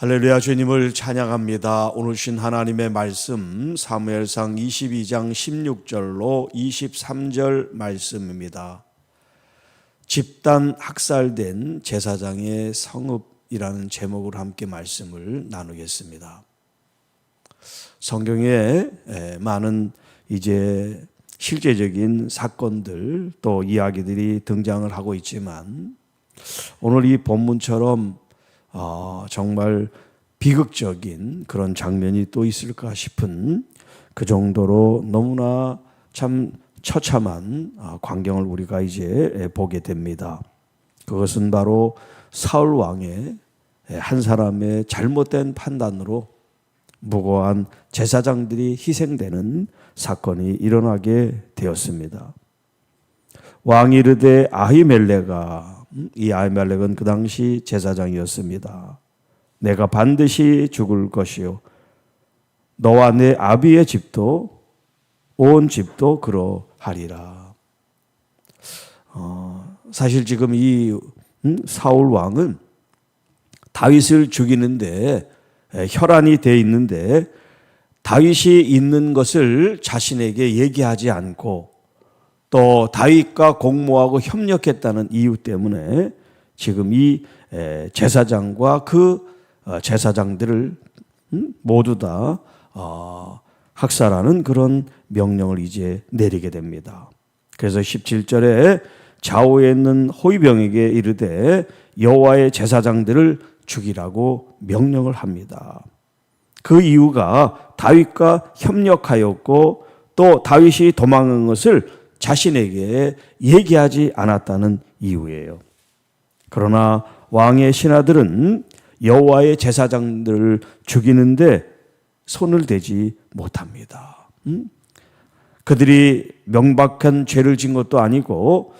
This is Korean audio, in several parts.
할렐루야. 주님을 찬양합니다. 오늘 신 하나님의 말씀 사무엘상 22장 16절로 23절 말씀입니다. 집단 학살된 제사장의 성읍이라는 제목으로 함께 말씀을 나누겠습니다. 성경에 많은 이제 실제적인 사건들 또 이야기들이 등장을 하고 있지만 오늘 이 본문처럼 정말 비극적인 그런 장면이 또 있을까 싶은 그 정도로 너무나 참 처참한 광경을 우리가 이제 보게 됩니다. 그것은 바로 사울 왕의 한 사람의 잘못된 판단으로 무고한 제사장들이 희생되는 사건이 일어나게 되었습니다. 왕이 이르되 아히멜렉아, 이 아히멜렉은 그 당시 제사장이었습니다. 내가 반드시 죽을 것이요 너와 내 아비의 집도 온 집도 그러하리라. 사실 지금 이 사울 왕은 다윗을 죽이는데 혈안이 돼 있는데 다윗이 있는 것을 자신에게 얘기하지 않고 또 다윗과 공모하고 협력했다는 이유 때문에 지금 이 제사장과 그 제사장들을 모두 다 학살하는 그런 명령을 이제 내리게 됩니다. 그래서 17절에 좌우에 있는 호위병에게 이르되 여호와의 제사장들을 죽이라고 명령을 합니다. 그 이유가 다윗과 협력하였고 또 다윗이 도망한 것을 자신에게 얘기하지 않았다는 이유예요. 그러나 왕의 신하들은 여호와의 제사장들을 죽이는데 손을 대지 못합니다. 그들이 명백한 죄를 진 것도 아니고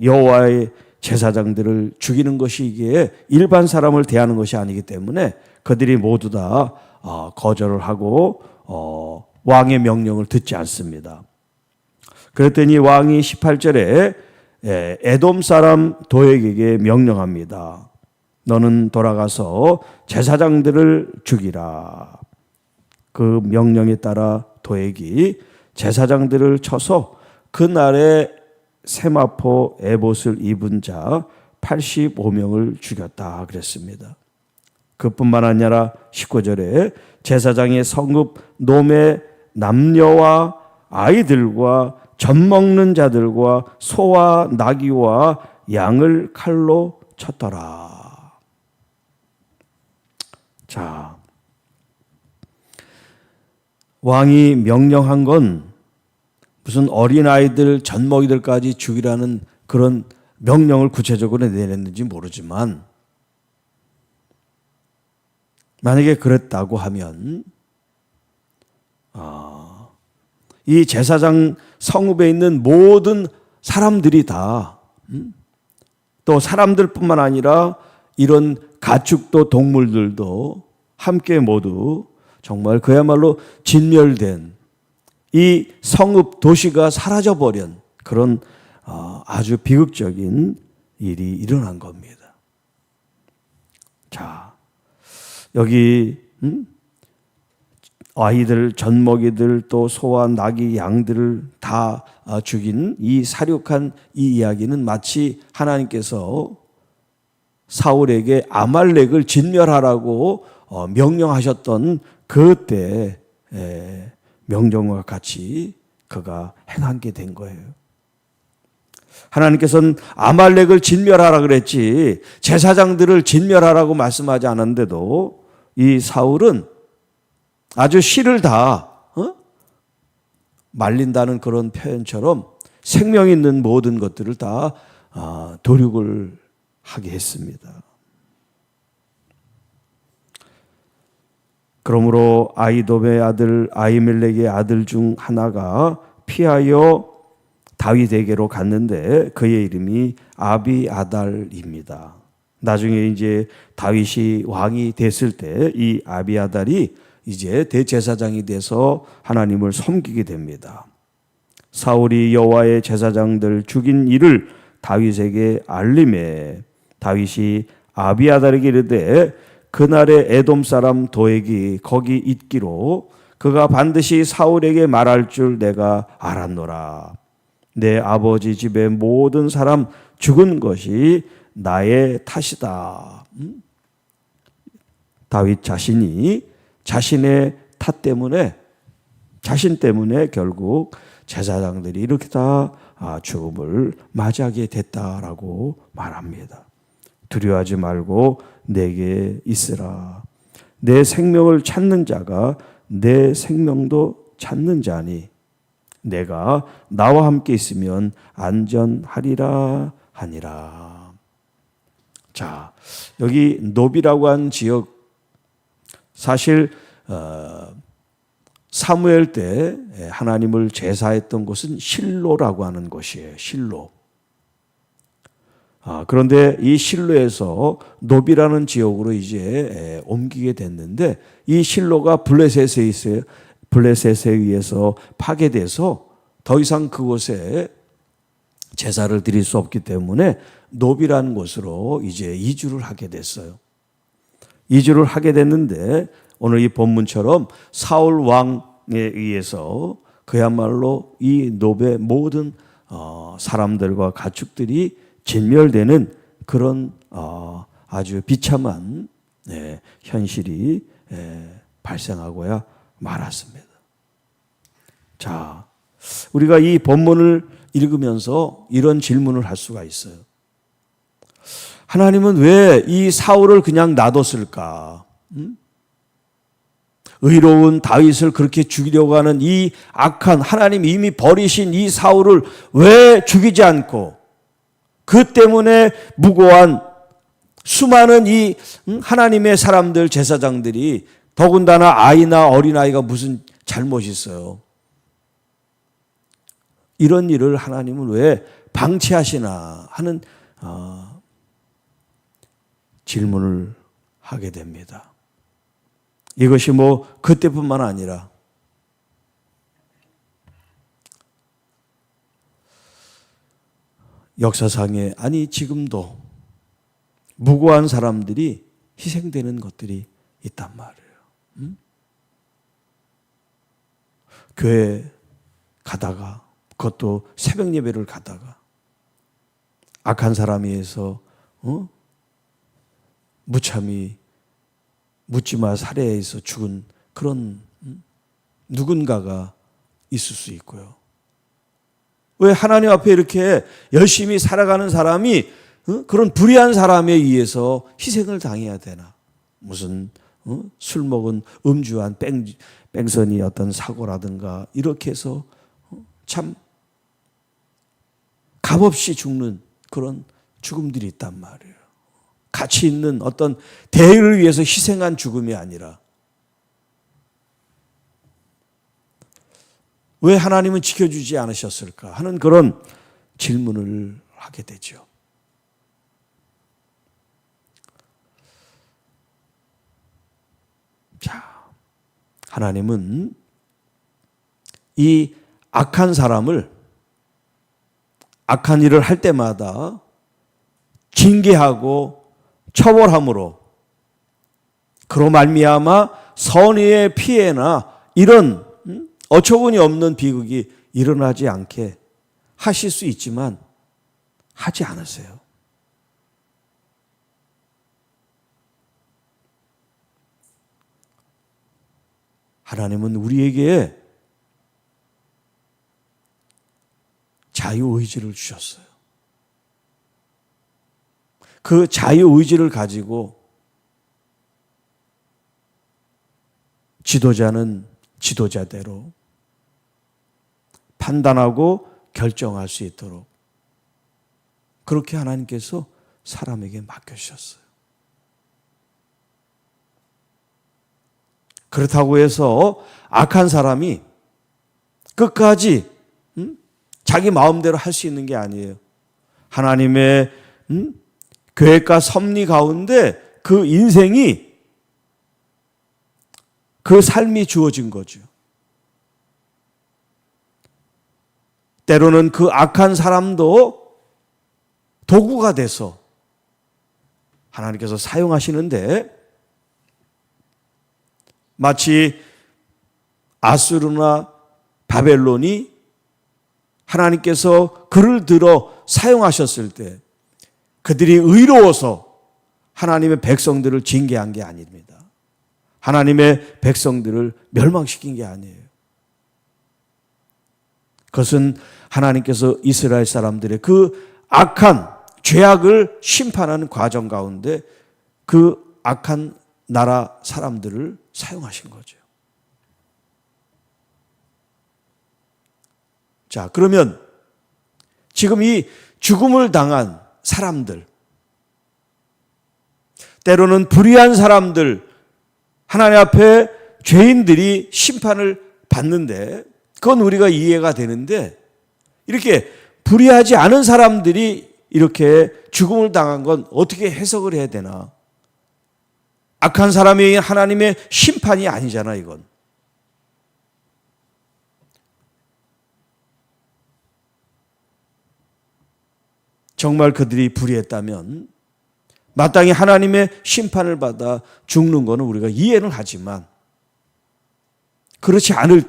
여호와의 제사장들을 죽이는 것이 이게 일반 사람을 대하는 것이 아니기 때문에 그들이 모두 다 거절을 하고 왕의 명령을 듣지 않습니다. 그랬더니 왕이 18절에 에돔 사람 도액에게 명령합니다. 너는 돌아가서 제사장들을 죽이라. 그 명령에 따라 도액이 제사장들을 쳐서 그날에 세마포 에봇을 입은 자 85명을 죽였다 그랬습니다. 그뿐만 아니라 19절에 제사장의 성읍 놈의 남녀와 아이들과 젖 먹는 자들과 소와 나귀와 양을 칼로 쳤더라. 자, 왕이 명령한 건 무슨 어린아이들, 젖먹이들까지 죽이라는 그런 명령을 구체적으로 내렸는지 모르지만 만약에 그랬다고 하면 이 제사장 성읍에 있는 모든 사람들이 다 또 사람들뿐만 아니라 이런 가축도 동물들도 함께 모두 정말 그야말로 진멸된 이 성읍 도시가 사라져버린 그런 아주 비극적인 일이 일어난 겁니다. 자, 여기 아이들, 젖먹이들, 또 소와 나귀, 양들을 다 죽인 이 사륙한 이 이야기는 마치 하나님께서 사울에게 아말렉을 진멸하라고 명령하셨던 그때 명령과 같이 그가 행하게 된 거예요. 하나님께서는 아말렉을 진멸하라 그랬지 제사장들을 진멸하라고 말씀하지 않았는데도 이 사울은 아주 실을 다 말린다는 그런 표현처럼 생명 있는 모든 것들을 다 도륙을 하게 했습니다. 그러므로 아히돔의 아들 아히멜렉의 아들 중 하나가 피하여 다윗에게로 갔는데 그의 이름이 아비아달입니다. 나중에 이제 다윗이 왕이 됐을 때 이 아비아달이 이제 대제사장이 돼서 하나님을 섬기게 됩니다. 사울이 여호와의 제사장들 죽인 일을 다윗에게 알림해 다윗이 아비아달에게 이르되 그날에 에돔 사람 도액이 거기 있기로 그가 반드시 사울에게 말할 줄 내가 알았노라. 내 아버지 집의 모든 사람 죽은 것이 나의 탓이다. 다윗 자신이 자신의 탓 때문에, 자신 때문에 결국 제사장들이 이렇게 다 죽음을 맞이하게 됐다라고 말합니다. 두려워하지 말고 내게 있으라. 내 생명을 찾는 자가 내 생명도 찾는 자니 내가 나와 함께 있으면 안전하리라 하니라. 자, 여기 노비라고 한 지역, 사실 사무엘 때 하나님을 제사했던 곳은 실로라고 하는 곳이에요. 실로. 그런데 이 실로에서 노비라는 지역으로 이제 옮기게 됐는데, 이 실로가 블레셋에 의해서 파괴돼서 더 이상 그곳에 제사를 드릴 수 없기 때문에 노비라는 곳으로 이제 이주를 하게 됐어요. 이주를 하게 됐는데 오늘 이 본문처럼 사울 왕에 의해서 그야말로 이 노베 모든 사람들과 가축들이 진멸되는 그런 아주 비참한 현실이 발생하고야 말았습니다. 자, 우리가 이 본문을 읽으면서 이런 질문을 할 수가 있어요. 하나님은 왜 이 사울을 그냥 놔뒀을까? 의로운 다윗을 그렇게 죽이려고 하는 이 악한, 하나님 이미 버리신 이 사울을 왜 죽이지 않고, 그 때문에 무고한 수많은 이 하나님의 사람들, 제사장들이, 더군다나 아이나 어린아이가 무슨 잘못이 있어요. 이런 일을 하나님은 왜 방치하시나 하는 질문을 하게 됩니다. 이것이 뭐 그때뿐만 아니라 역사상에, 아니 지금도 무고한 사람들이 희생되는 것들이 있단 말이에요. 교회 가다가, 그것도 새벽 예배를 가다가 악한 사람에 의해서 무참히 묻지마 살해해서 죽은 그런 누군가가 있을 수 있고요. 왜 하나님 앞에 이렇게 열심히 살아가는 사람이 그런 불의한 사람에 의해서 희생을 당해야 되나? 무슨 술 먹은 음주한 뺑소니 어떤 사고라든가 이렇게 해서 참 값없이 죽는 그런 죽음들이 있단 말이에요. 가치 있는 어떤 대의를 위해서 희생한 죽음이 아니라, 왜 하나님은 지켜주지 않으셨을까 하는 그런 질문을 하게 되죠. 자, 하나님은 이 악한 사람을 악한 일을 할 때마다 징계하고 처벌함으로, 그로 말미암아 선의의 피해나 이런 어처구니 없는 비극이 일어나지 않게 하실 수 있지만 하지 않으세요. 하나님은 우리에게 자유의지를 주셨어요. 그 자유의지를 가지고 지도자는 지도자대로 판단하고 결정할 수 있도록 그렇게 하나님께서 사람에게 맡겨주셨어요. 그렇다고 해서 악한 사람이 끝까지 자기 마음대로 할 수 있는 게 아니에요. 하나님의 계획과 섭리 가운데 그 인생이, 그 삶이 주어진 거죠. 때로는 그 악한 사람도 도구가 돼서 하나님께서 사용하시는데, 마치 아수르나 바벨론이 하나님께서 그를 들어 사용하셨을 때 그들이 의로워서 하나님의 백성들을 징계한 게 아닙니다. 하나님의 백성들을 멸망시킨 게 아니에요. 그것은 하나님께서 이스라엘 사람들의 그 악한 죄악을 심판하는 과정 가운데 그 악한 나라 사람들을 사용하신 거죠. 자, 그러면 지금 이 죽음을 당한 사람들, 때로는 불의한 사람들, 하나님 앞에 죄인들이 심판을 받는데 그건 우리가 이해가 되는데 이렇게 불의하지 않은 사람들이 이렇게 죽음을 당한 건 어떻게 해석을 해야 되나? 악한 사람이 하나님의 심판이 아니잖아, 이건. 정말 그들이 불의했다면 마땅히 하나님의 심판을 받아 죽는 것은 우리가 이해는 하지만 그렇지 않을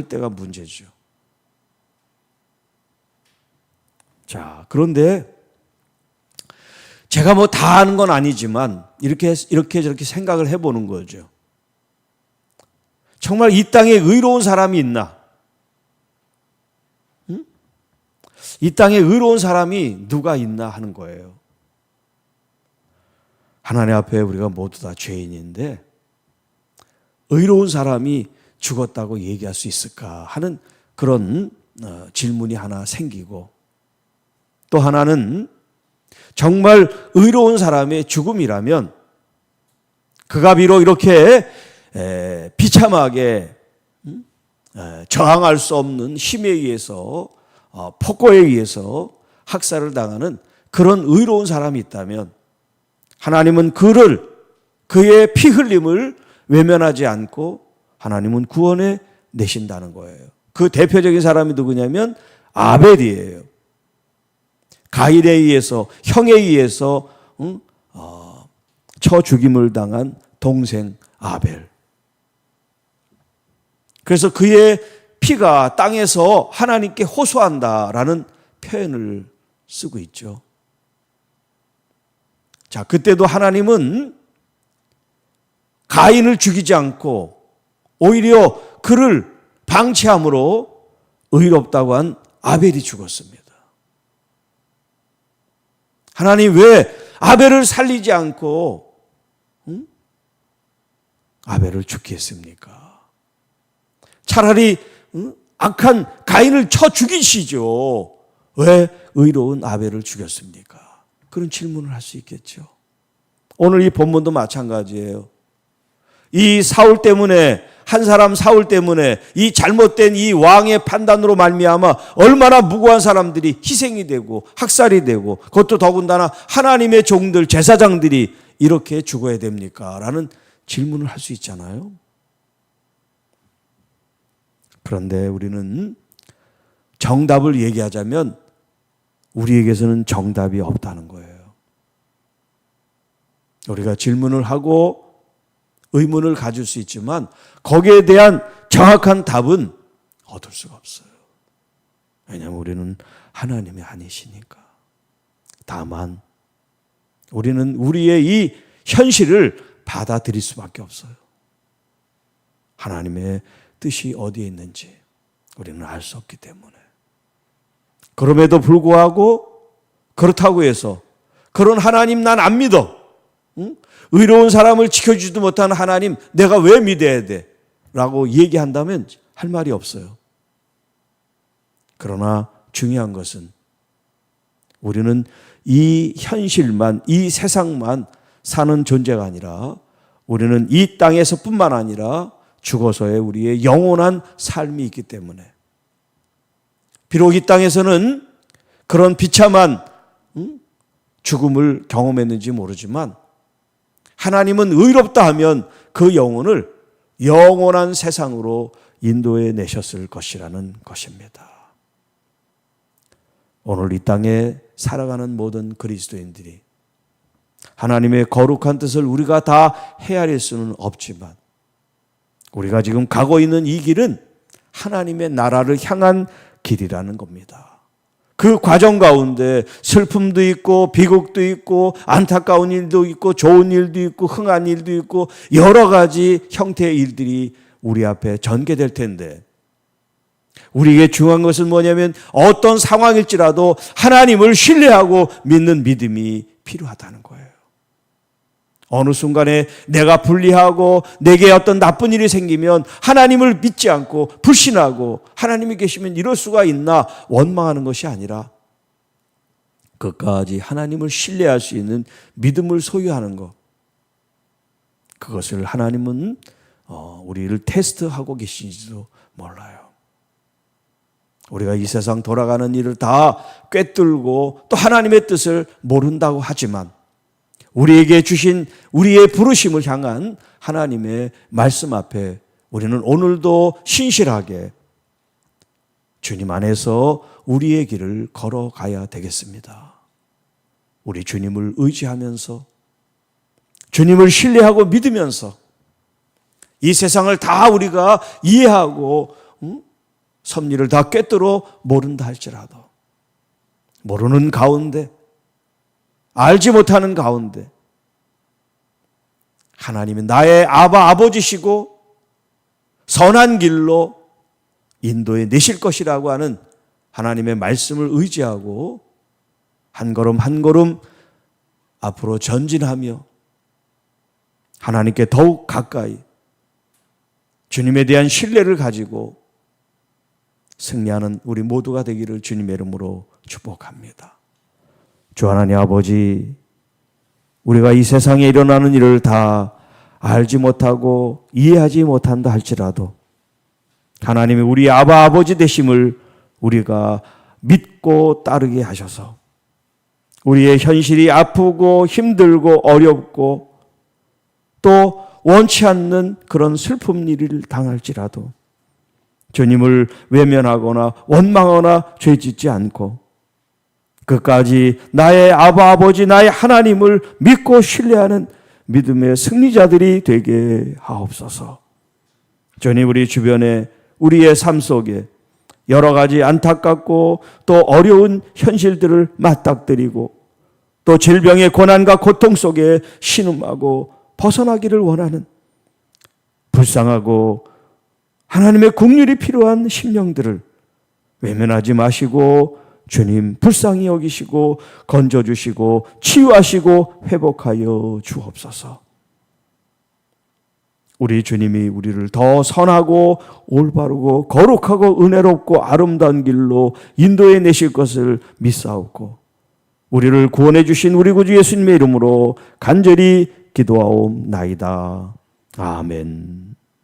때가 문제죠. 자, 그런데 제가 뭐 다 아는 건 아니지만 이렇게 저렇게 생각을 해보는 거죠. 정말 이 땅에 의로운 사람이 있나? 이 땅에 의로운 사람이 누가 있나 하는 거예요. 하나님 앞에 우리가 모두 다 죄인인데 의로운 사람이 죽었다고 얘기할 수 있을까 하는 그런 질문이 하나 생기고, 또 하나는 정말 의로운 사람의 죽음이라면 그가 비록 이렇게 비참하게 저항할 수 없는 힘에 의해서 폭거에 의해서 학살을 당하는 그런 의로운 사람이 있다면 하나님은 그의 피 흘림을 외면하지 않고 하나님은 구원해 내신다는 거예요. 그 대표적인 사람이 누구냐면 아벨이에요. 가인에 의해서, 형에 의해서 쳐 죽임을 당한 동생 아벨. 그래서 그의 피가 땅에서 하나님께 호소한다라는 표현을 쓰고 있죠. 자, 그때도 하나님은 가인을 죽이지 않고 오히려 그를 방치함으로 의롭다고 한 아벨이 죽었습니다. 하나님 왜 아벨을 살리지 않고 아벨을 죽게 했습니까? 차라리 악한 가인을 쳐 죽이시죠. 왜 의로운 아벨을 죽였습니까? 그런 질문을 할 수 있겠죠. 오늘 이 본문도 마찬가지예요. 이 사울 때문에, 한 사람 사울 때문에 이 잘못된 이 왕의 판단으로 말미암아 얼마나 무고한 사람들이 희생이 되고 학살이 되고, 그것도 더군다나 하나님의 종들, 제사장들이 이렇게 죽어야 됩니까? 라는 질문을 할 수 있잖아요. 그런데 우리는 정답을 얘기하자면 우리에게서는 정답이 없다는 거예요. 우리가 질문을 하고 의문을 가질 수 있지만 거기에 대한 정확한 답은 얻을 수가 없어요. 왜냐하면 우리는 하나님이 아니시니까. 다만 우리는 우리의 이 현실을 받아들일 수밖에 없어요. 하나님의 뜻이 어디에 있는지 우리는 알 수 없기 때문에. 그럼에도 불구하고 그렇다고 해서 그런 하나님 난 안 믿어. 응? 의로운 사람을 지켜주지도 못하는 하나님 내가 왜 믿어야 돼? 라고 얘기한다면 할 말이 없어요. 그러나 중요한 것은 우리는 이 현실만, 이 세상만 사는 존재가 아니라 우리는 이 땅에서 뿐만 아니라 죽어서의 우리의 영원한 삶이 있기 때문에, 비록 이 땅에서는 그런 비참한 죽음을 경험했는지 모르지만 하나님은 의롭다 하면 그 영혼을 영원한 세상으로 인도해 내셨을 것이라는 것입니다. 오늘 이 땅에 살아가는 모든 그리스도인들이 하나님의 거룩한 뜻을 우리가 다 헤아릴 수는 없지만 우리가 지금 가고 있는 이 길은 하나님의 나라를 향한 길이라는 겁니다. 그 과정 가운데 슬픔도 있고 비극도 있고 안타까운 일도 있고 좋은 일도 있고 흥한 일도 있고 여러 가지 형태의 일들이 우리 앞에 전개될 텐데 우리에게 중요한 것은 뭐냐면 어떤 상황일지라도 하나님을 신뢰하고 믿는 믿음이 필요하다는 거예요. 어느 순간에 내가 불리하고 내게 어떤 나쁜 일이 생기면 하나님을 믿지 않고 불신하고 하나님이 계시면 이럴 수가 있나 원망하는 것이 아니라 끝까지 하나님을 신뢰할 수 있는 믿음을 소유하는 것, 그것을 하나님은 우리를 테스트하고 계신지도 몰라요. 우리가 이 세상 돌아가는 일을 다 꿰뚫고 또 하나님의 뜻을 모른다고 하지만 우리에게 주신 우리의 부르심을 향한 하나님의 말씀 앞에 우리는 오늘도 신실하게 주님 안에서 우리의 길을 걸어가야 되겠습니다. 우리 주님을 의지하면서 주님을 신뢰하고 믿으면서 이 세상을 다 우리가 이해하고 섭리를 다 꿰뚫어 모른다 할지라도 모르는 가운데 알지 못하는 가운데 하나님은 나의 아버지시고 선한 길로 인도해 내실 것이라고 하는 하나님의 말씀을 의지하고 한 걸음 한 걸음 앞으로 전진하며 하나님께 더욱 가까이 주님에 대한 신뢰를 가지고 승리하는 우리 모두가 되기를 주님의 이름으로 축복합니다. 주 하나님 아버지, 우리가 이 세상에 일어나는 일을 다 알지 못하고 이해하지 못한다 할지라도 하나님이 우리 아버지 되심을 우리가 믿고 따르게 하셔서 우리의 현실이 아프고 힘들고 어렵고 또 원치 않는 그런 슬픈 일을 당할지라도 주님을 외면하거나 원망하거나 죄짓지 않고 끝까지 나의 아버지 나의 하나님을 믿고 신뢰하는 믿음의 승리자들이 되게 하옵소서. 주님, 우리 주변에 우리의 삶 속에 여러 가지 안타깝고 또 어려운 현실들을 맞닥뜨리고 또 질병의 고난과 고통 속에 신음하고 벗어나기를 원하는 불쌍하고 하나님의 긍휼이 필요한 심령들을 외면하지 마시고 주님 불쌍히 여기시고 건져주시고 치유하시고 회복하여 주옵소서. 우리 주님이 우리를 더 선하고 올바르고 거룩하고 은혜롭고 아름다운 길로 인도해 내실 것을 믿사옵고 우리를 구원해 주신 우리 구주 예수님의 이름으로 간절히 기도하옵나이다. 아멘.